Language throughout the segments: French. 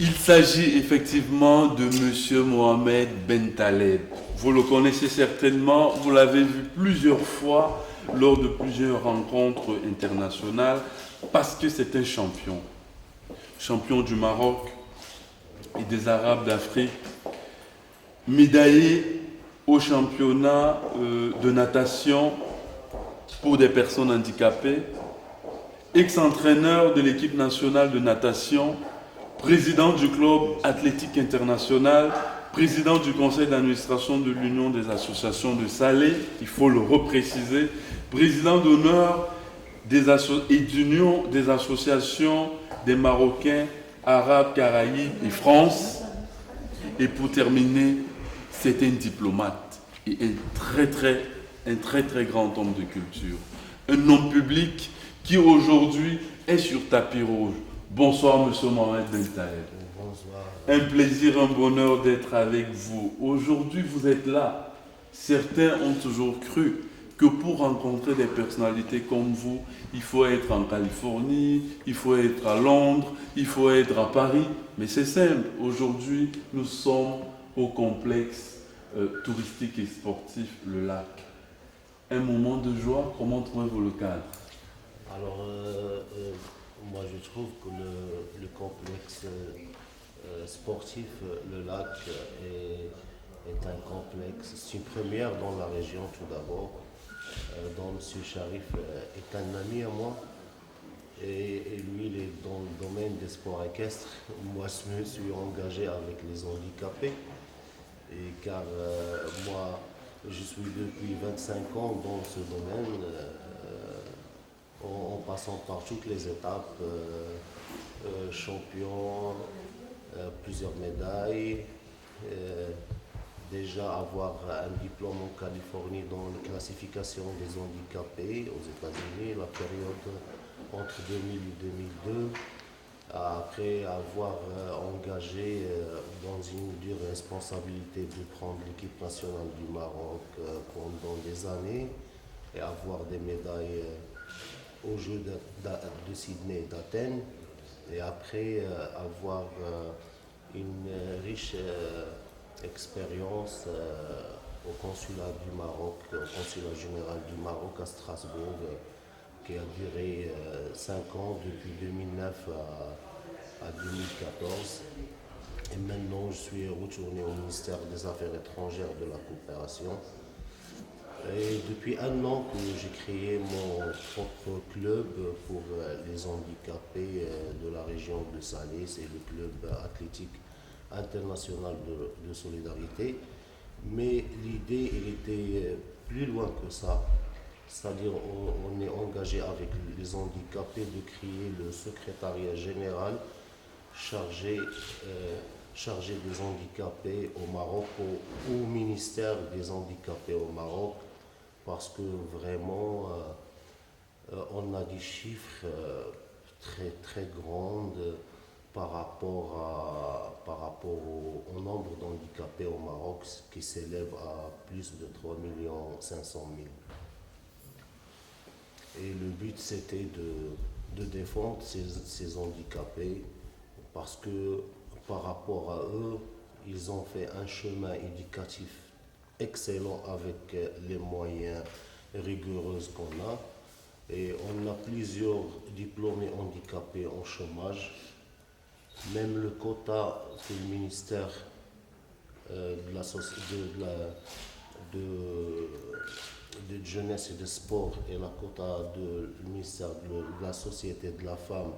Il s'agit effectivement de Monsieur Mohamed Ben Taleb. Vous le connaissez certainement, vous l'avez vu plusieurs fois lors de plusieurs rencontres internationales parce que c'est un champion. Champion du Maroc et des Arabes d'Afrique, médaillé au championnat de natation pour des personnes handicapées, ex-entraîneur de l'équipe nationale de natation, président du club athlétique international, président du conseil d'administration de l'Union des associations de Salé, il faut le repréciser, président d'honneur et d'Union des associations des Marocains, Arabes, Caraïbes et France. Et pour terminer, c'est un diplomate et un très grand homme de culture. Un homme public qui aujourd'hui est sur tapis rouge. Bonsoir, Monsieur Mohamed Ben Taleb. Bonsoir. Un plaisir, un bonheur d'être avec vous. Aujourd'hui, vous êtes là. Certains ont toujours cru que pour rencontrer des personnalités comme vous, il faut être en Californie, il faut être à Londres, il faut être à Paris. Mais c'est simple. Aujourd'hui, nous sommes au complexe touristique et sportif Le Lac. Un moment de joie, comment trouvez-vous le cadre? Alors, moi je trouve que le complexe sportif, le lac, est un complexe, c'est une première dans la région tout d'abord, dont M. Sharif est un ami à moi. Et lui, il est dans le domaine des sports équestres. Moi, je me suis engagé avec les handicapés, car moi, je suis depuis 25 ans dans ce domaine. En passant par toutes les étapes, champion, plusieurs médailles, déjà avoir un diplôme en Californie dans la classification des handicapés aux États-Unis, la période entre 2000 et 2002, après avoir engagé dans une dure responsabilité de prendre l'équipe nationale du Maroc pendant des années et avoir des médailles aux Jeux de Sydney et d'Athènes, et après avoir une riche expérience au consulat du Maroc, au consulat général du Maroc à Strasbourg, qui a duré 5 ans, depuis 2009 à 2014. Et maintenant, je suis retourné au ministère des Affaires étrangères de la coopération. Et depuis un an que j'ai créé mon propre club pour les handicapés de la région de Salé, c'est le club athlétique international de solidarité. Mais l'idée, elle était plus loin que ça. C'est-à-dire, on est engagé avec les handicapés de créer le secrétariat général chargé des handicapés au Maroc, au ministère des handicapés au Maroc, parce que vraiment, on a des chiffres très grands par rapport au nombre d'handicapés au Maroc, qui s'élève à plus de 3 500 000. Et le but, c'était de défendre ces handicapés, parce que par rapport à eux, ils ont fait un chemin éducatif excellent avec les moyens rigoureux qu'on a. Et on a plusieurs diplômés handicapés en chômage. Même le quota que le ministère de jeunesse et de sport et la quota du ministère de la société de la femme,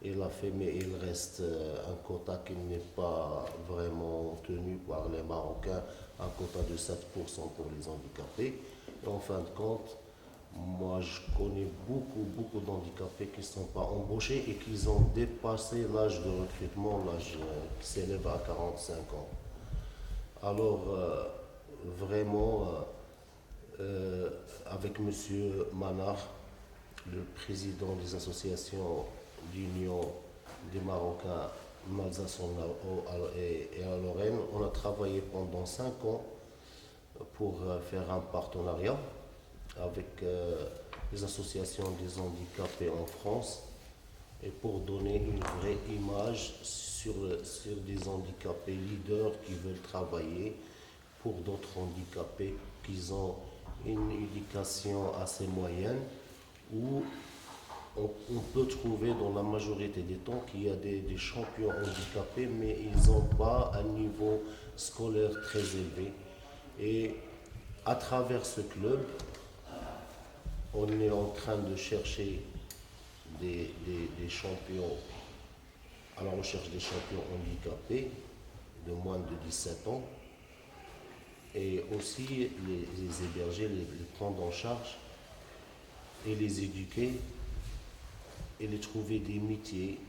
il a fait, mais il reste un quota qui n'est pas vraiment tenu par les Marocains, un quota de 7% pour les handicapés. Et en fin de compte, moi je connais beaucoup d'handicapés qui ne sont pas embauchés et qui ont dépassé l'âge de recrutement, l'âge qui s'élève à 45 ans. Alors vraiment, avec M. Manar, le président des associations d'Union des Marocains d'Alsace et à Lorraine, on a travaillé pendant 5 ans pour faire un partenariat avec les associations des handicapés en France. et pour donner une vraie image sur des handicapés leaders qui veulent travailler pour d'autres handicapés qui ont une éducation assez moyenne, où on peut trouver dans la majorité des temps qu'il y a des champions handicapés, mais ils n'ont pas un niveau scolaire très élevé. Et à travers ce club, on est en train de chercher des champions, à la recherche des champions handicapés de moins de 17 ans, et aussi les héberger, les prendre en charge et les éduquer et les trouver des métiers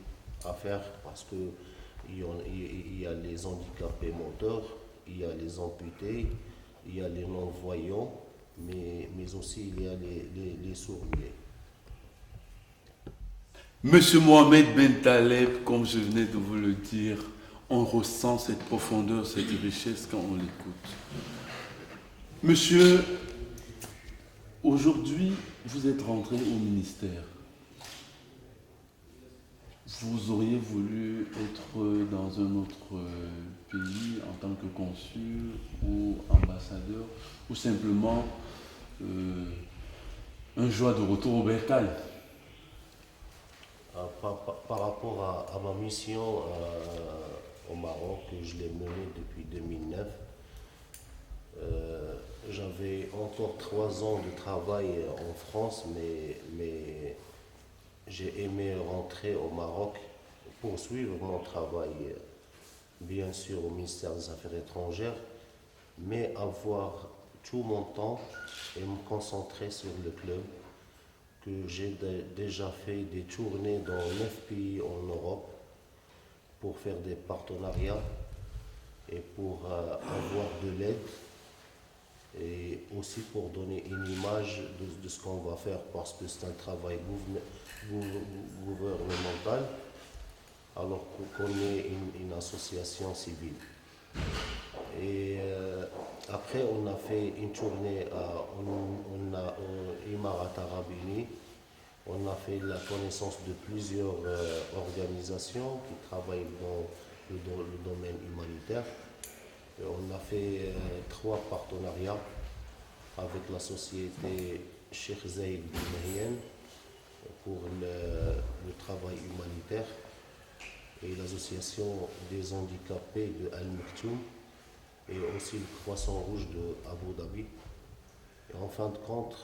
à faire, parce que il y a les handicapés moteurs, il y a les amputés, il y a les non-voyants, mais aussi il y a les sourds-muets. Monsieur Mohamed Ben Taleb, comme je venais de vous le dire, on ressent cette profondeur, cette richesse quand on l'écoute. Monsieur, aujourd'hui, vous êtes rentré au ministère. Vous auriez voulu être dans un autre pays en tant que consul ou ambassadeur, ou simplement un joie de retour au bercail? Par rapport à ma mission au Maroc, que je l'ai menée depuis 2009, j'avais encore 3 ans de travail en France, mais j'ai aimé rentrer au Maroc, poursuivre mon travail, bien sûr, au ministère des Affaires étrangères, mais avoir tout mon temps et me concentrer sur le club, que j'ai déjà fait des tournées dans 9 pays en Europe pour faire des partenariats et pour avoir de l'aide, et aussi pour donner une image de ce qu'on va faire, parce que c'est un travail gouvernemental, alors qu'on est une association civile. Et après, on a fait une tournée en Émirats Arabes Unis. On a fait la connaissance de plusieurs organisations qui travaillent dans le domaine humanitaire. Et on a fait 3 partenariats avec la société Cheikh Zayed Ben Nahyan pour le travail humanitaire, et l'association des handicapés de Al Maktoum, et aussi le Croissant Rouge de Abu Dhabi. Et en fin de compte,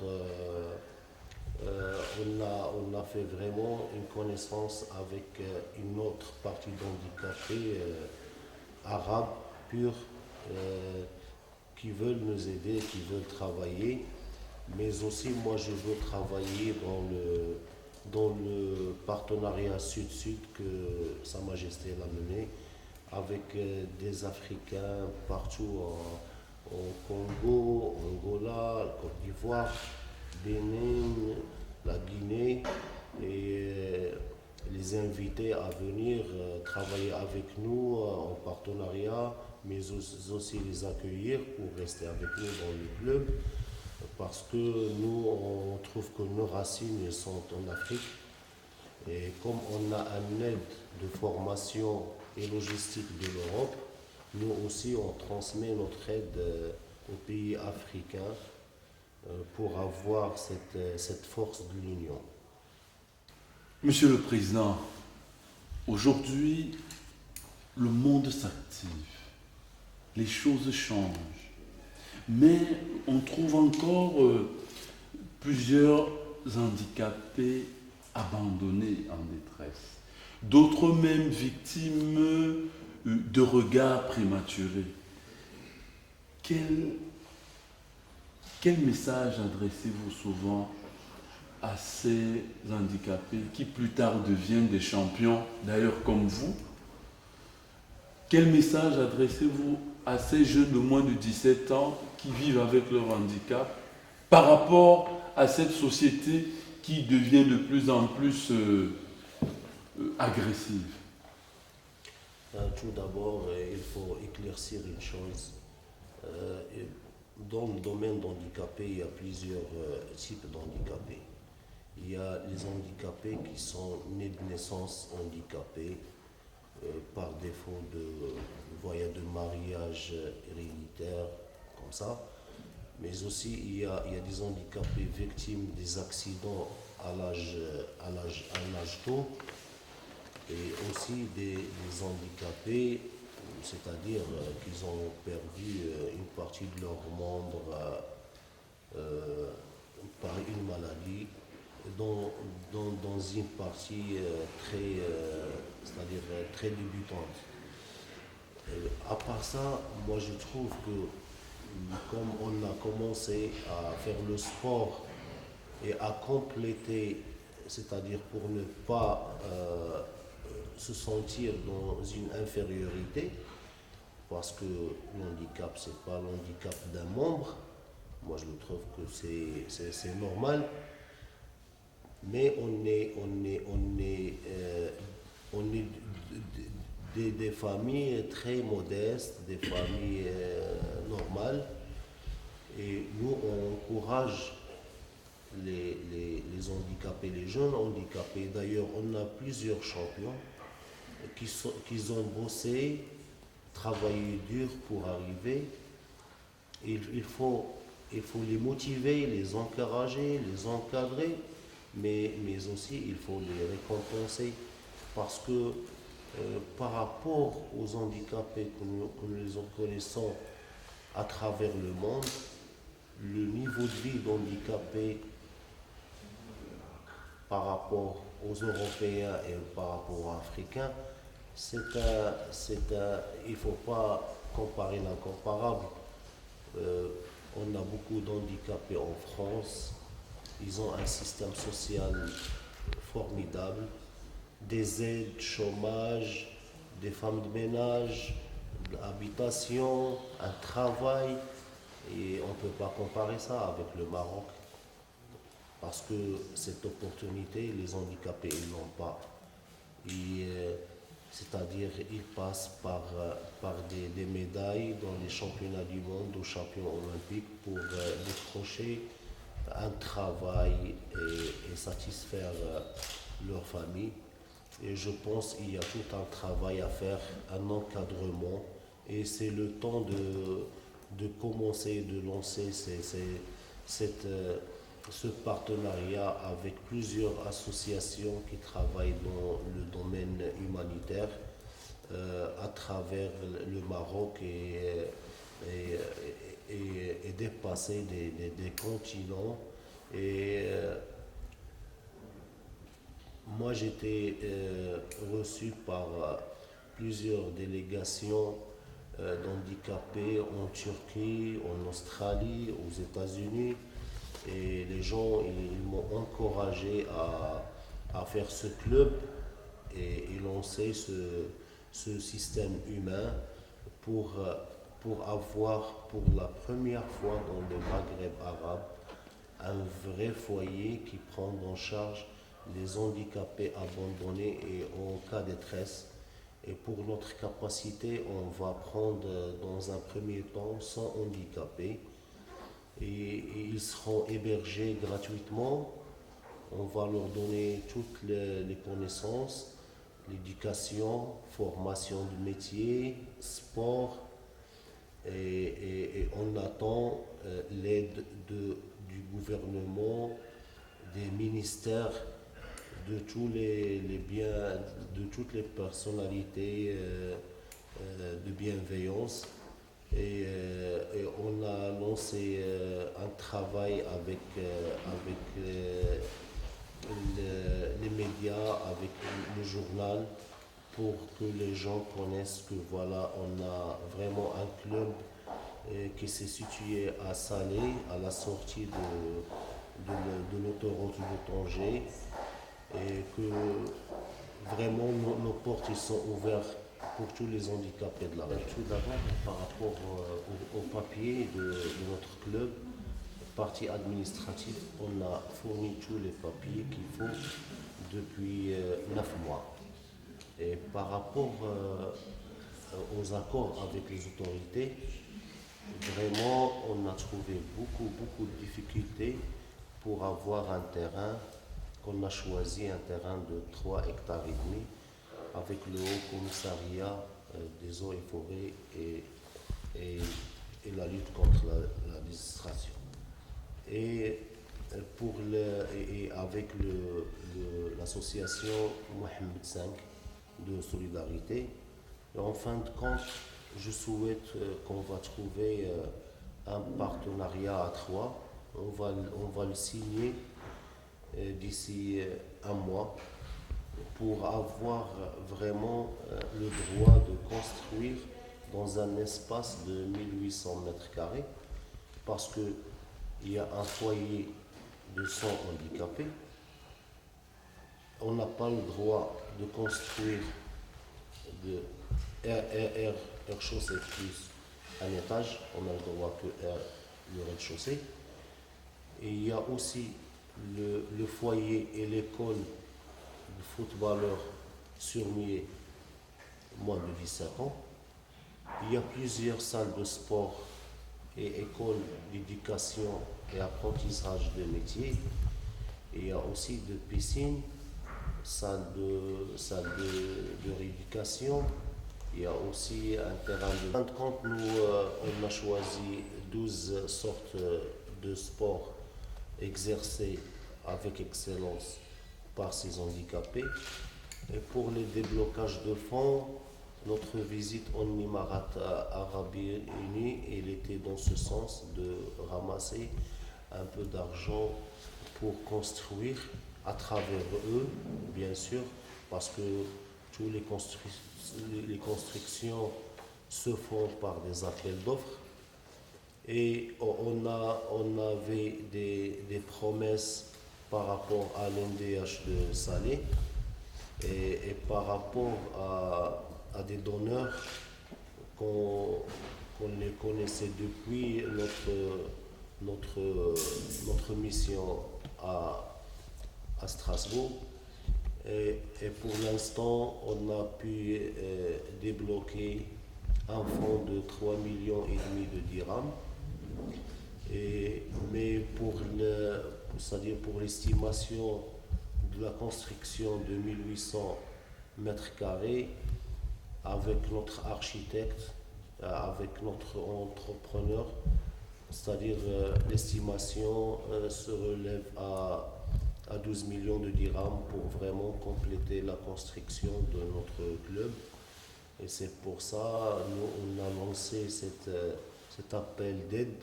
on a fait vraiment une connaissance avec une autre partie d'handicapés arabes purs, qui veulent nous aider, qui veulent travailler. Mais aussi, moi, je veux travailler dans le partenariat Sud-Sud que Sa Majesté l'a mené, avec des Africains partout au Congo, Angola, Côte d'Ivoire, Bénin, la Guinée, et les inviter à venir travailler avec nous en partenariat, mais aussi les accueillir pour rester avec nous dans le club, parce que nous, on trouve que nos racines sont en Afrique, et comme on a un aide de formation et logistique de l'Europe, nous aussi on transmet notre aide aux pays africains pour avoir cette force de l'union. Monsieur le Président, aujourd'hui, le monde s'active, les choses changent, mais on trouve encore plusieurs handicapés abandonnés en détresse, d'autres même victimes de regards prématurés. Quel message adressez-vous souvent à ces handicapés qui plus tard deviennent des champions, d'ailleurs comme vous? Quel message adressez-vous à ces jeunes de moins de 17 ans qui vivent avec leur handicap par rapport à cette société qui devient de plus en plus agressive? Tout d'abord, il faut éclaircir une chose. Dans le domaine d'handicapés, il y a plusieurs types d'handicapés. Il y a les handicapés qui sont nés de naissance handicapés par défaut de voyage de mariage héréditaire, comme ça. Mais aussi, il y a des handicapés victimes des accidents à l'âge tôt, et aussi des handicapés, c'est-à-dire qu'ils ont perdu une partie de leurs membres par une maladie, dans une partie c'est-à-dire très débutante. À part ça, moi je trouve que comme on a commencé à faire le sport et à compléter, c'est-à-dire pour ne pas se sentir dans une infériorité, parce que l'handicap, c'est pas l'handicap d'un membre, moi je trouve que c'est normal, mais on est des familles très modestes, des familles normales, et nous on encourage les handicapés, les jeunes handicapés. D'ailleurs, on a plusieurs champions qui ont bossé, travaillé dur pour arriver. Il faut les motiver, les encourager, les encadrer, mais aussi il faut les récompenser, parce que par rapport aux handicapés que nous les connaissons à travers le monde, le niveau de vie d'handicapés par rapport aux Européens et par rapport aux Africains, il ne faut pas comparer l'incomparable. On a beaucoup d'handicapés en France, ils ont un système social formidable, des aides, chômage, des femmes de ménage, de l'habitation, un travail, et on ne peut pas comparer ça avec le Maroc, parce que cette opportunité, les handicapés, ils n'ont pas. C'est-à-dire, ils passent par des médailles dans les championnats du monde, aux championnats olympiques, pour décrocher un travail et satisfaire leur famille. Et je pense qu'il y a tout un travail à faire, un encadrement, et c'est le temps de commencer, de lancer ce partenariat avec plusieurs associations qui travaillent dans le domaine humanitaire à travers le Maroc, et dépasser des continents. Et moi j'étais reçu par plusieurs délégations d'handicapés en Turquie, en Australie, aux États-Unis. Et les gens, ils m'ont encouragé à faire ce club et lancer ce système humain pour avoir pour la première fois dans le Maghreb arabe un vrai foyer qui prend en charge les handicapés abandonnés et en cas de détresse. Et pour notre capacité, on va prendre dans un premier temps 100 handicapés. Et ils seront hébergés gratuitement. On va leur donner toutes les connaissances, l'éducation, formation de métier, sport, et on attend l'aide du gouvernement, des ministères, de tous les biens, de toutes les personnalités de bienveillance. Et on a lancé un travail avec les médias, avec le journal, pour que les gens connaissent que voilà, on a vraiment un club qui s'est situé à Salé, à la sortie de l'autoroute de Tanger, et que vraiment nos portes ils sont ouvertes pour tous les handicapés de la région. Tout d'abord, par rapport au papier de notre club, partie administrative, on a fourni tous les papiers qu'il faut depuis 9 mois. Et par rapport aux accords avec les autorités, vraiment, on a trouvé beaucoup de difficultés pour avoir un terrain qu'on a choisi un terrain de 3 hectares et demi avec le Haut Commissariat des eaux et forêts et la lutte contre la législation. Et, avec l'association Mohamed V de solidarité. Et en fin de compte, je souhaite qu'on va trouver un partenariat à 3. On va le signer d'ici un mois pour avoir vraiment le droit de construire dans un espace de 1800 mètres carrés parce qu'il y a un foyer de 100 handicapés. On n'a pas le droit de construire de rez-de-chaussée plus un étage, on a le droit que le rez-de-chaussée. Et il y a aussi le foyer et l'école de footballeurs surmiers moins de 17 ans. Il y a plusieurs salles de sport et écoles d'éducation et apprentissage de métiers. Et il y a aussi de piscines, salles de rééducation. Il y a aussi un terrain de... En fin de compte, nous, on a choisi 12 sortes de sports exercés avec excellence par ces handicapés. Et pour les déblocages de fonds, notre visite en Émirats Arabes Unis, elle était dans ce sens de ramasser un peu d'argent pour construire à travers eux, bien sûr, parce que toutes les constructions se font par des appels d'offres. Et on avait des promesses par rapport à l'NDH de Salé et par rapport à des donneurs qu'on les connaissait depuis notre mission à Strasbourg. Et pour l'instant, on a pu débloquer un fonds de 3,5 millions de dirhams. Mais c'est-à-dire pour l'estimation de la construction de 1800 mètres carrés, avec notre architecte, avec notre entrepreneur, c'est-à-dire l'estimation se relève à 12 millions de dirhams pour vraiment compléter la construction de notre club. Et c'est pour ça nous on a lancé cet appel d'aide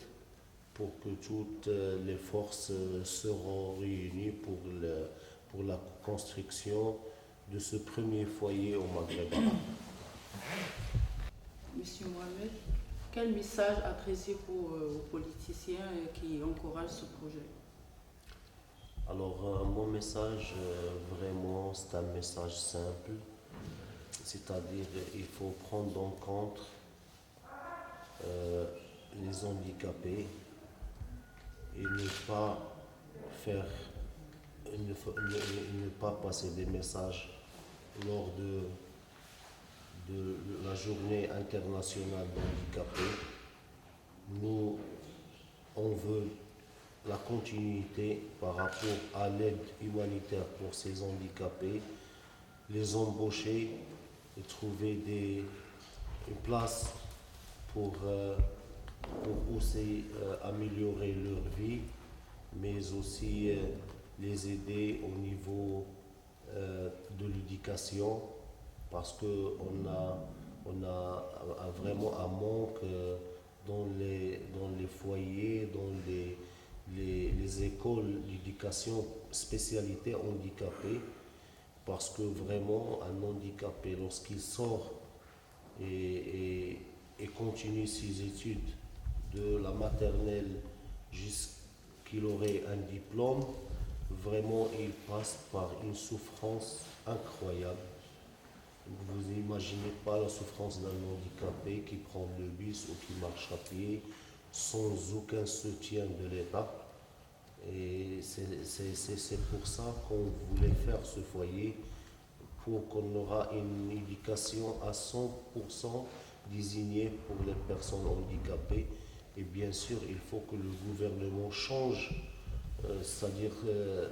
pour que toutes les forces seront réunies pour la construction de ce premier foyer au Maghreb arabe. Monsieur Mohamed, quel message adresser aux politiciens qui encouragent ce projet? Alors, mon message, vraiment, c'est un message simple, c'est-à-dire il faut prendre en compte les handicapés et ne pas passer des messages lors de la journée internationale d'handicapés. Nous, on veut la continuité par rapport à l'aide humanitaire pour ces handicapés, les embaucher et trouver une place pour aussi améliorer leur vie, mais aussi les aider au niveau de l'éducation, parce qu'on a vraiment un manque dans les foyers, dans les écoles d'éducation spécialité handicapés, parce que vraiment un handicapé, lorsqu'il sort et continue ses études de la maternelle jusqu'il aurait un diplôme, vraiment il passe par une souffrance incroyable. Vous n'imaginez pas la souffrance d'un handicapé qui prend le bus ou qui marche à pied sans aucun soutien de l'État. Et c'est pour ça qu'on voulait faire ce foyer, pour qu'on aura une éducation à 100% désignée pour les personnes handicapées. Et bien sûr, il faut que le gouvernement change, c'est-à-dire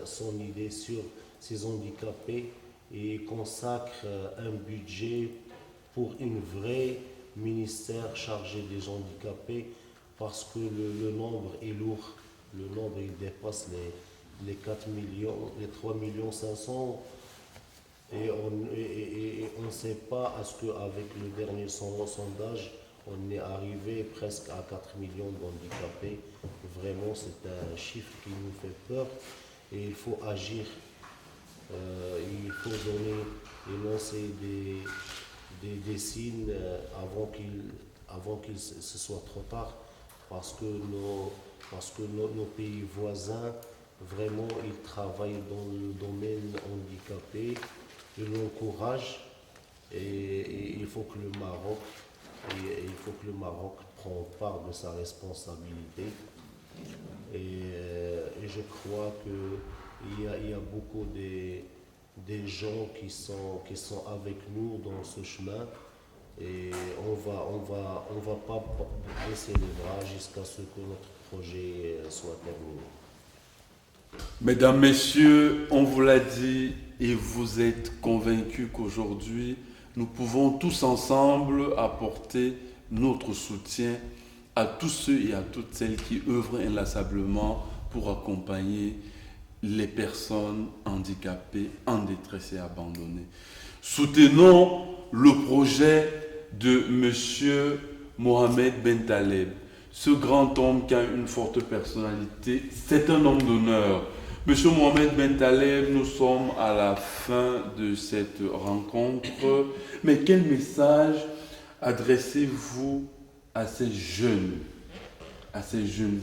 son idée sur ces handicapés et consacre un budget pour une vraie ministère chargé des handicapés parce que le nombre est lourd. Le nombre il dépasse les 4 millions, les 3 millions 500 et on ne sait pas à ce qu'avec le dernier sondage, on est arrivé presque à 4 millions d'handicapés. Vraiment, c'est un chiffre qui nous fait peur et il faut agir. Il faut donner et lancer des signes avant qu'il se soit trop tard parce que nos pays voisins, vraiment, ils travaillent dans le domaine handicapé, ils l'encouragent et il faut que le Maroc prenne part de sa responsabilité. Et je crois qu'il y a beaucoup des gens qui sont avec nous dans ce chemin et on va pas baisser les bras jusqu'à ce que notre projet soit terminé. Mesdames, Messieurs, on vous l'a dit et vous êtes convaincus qu'aujourd'hui, nous pouvons tous ensemble apporter notre soutien à tous ceux et à toutes celles qui œuvrent inlassablement pour accompagner les personnes handicapées, en détresse et abandonnées. Soutenons le projet de M. Mohamed Ben Taleb. Ce grand homme qui a une forte personnalité, c'est un homme d'honneur. M. Mohamed Ben Taleb, nous sommes à la fin de cette rencontre. Mais quel message adressez-vous à ces jeunes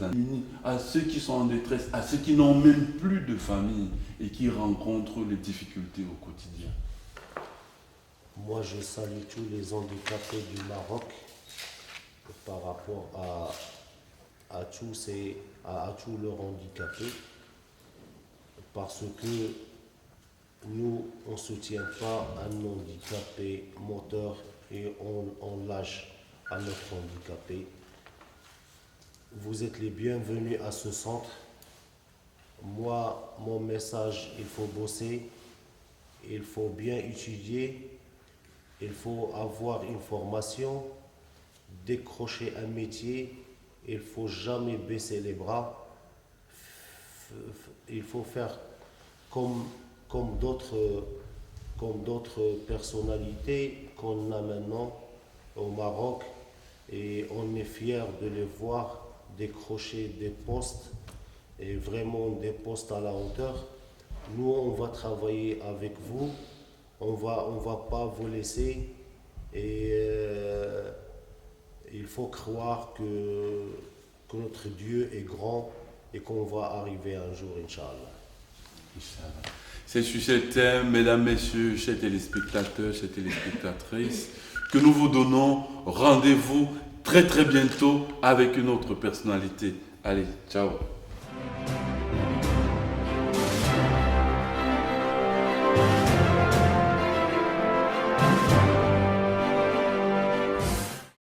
amis, à ceux qui sont en détresse, à ceux qui n'ont même plus de famille et qui rencontrent les difficultés au quotidien? Moi, je salue tous les handicapés du Maroc par rapport à tous leurs handicapés, parce que nous, on ne soutient pas un handicapé moteur et on lâche à notre handicapé. Vous êtes les bienvenus à ce centre. Moi, mon message, il faut bosser, il faut bien étudier, il faut avoir une formation, décrocher un métier, il ne faut jamais baisser les bras. Il faut faire comme d'autres personnalités qu'on a maintenant au Maroc et on est fiers de les voir décrocher des postes et vraiment des postes à la hauteur. Nous, on va travailler avec vous, on va pas vous laisser et il faut croire que notre Dieu est grand et qu'on va arriver un jour, Inch'Allah. Inch'Allah. C'est sur ce thème, mesdames, messieurs, chers téléspectateurs, chères téléspectatrices, que nous vous donnons rendez-vous très très bientôt avec une autre personnalité. Allez, ciao.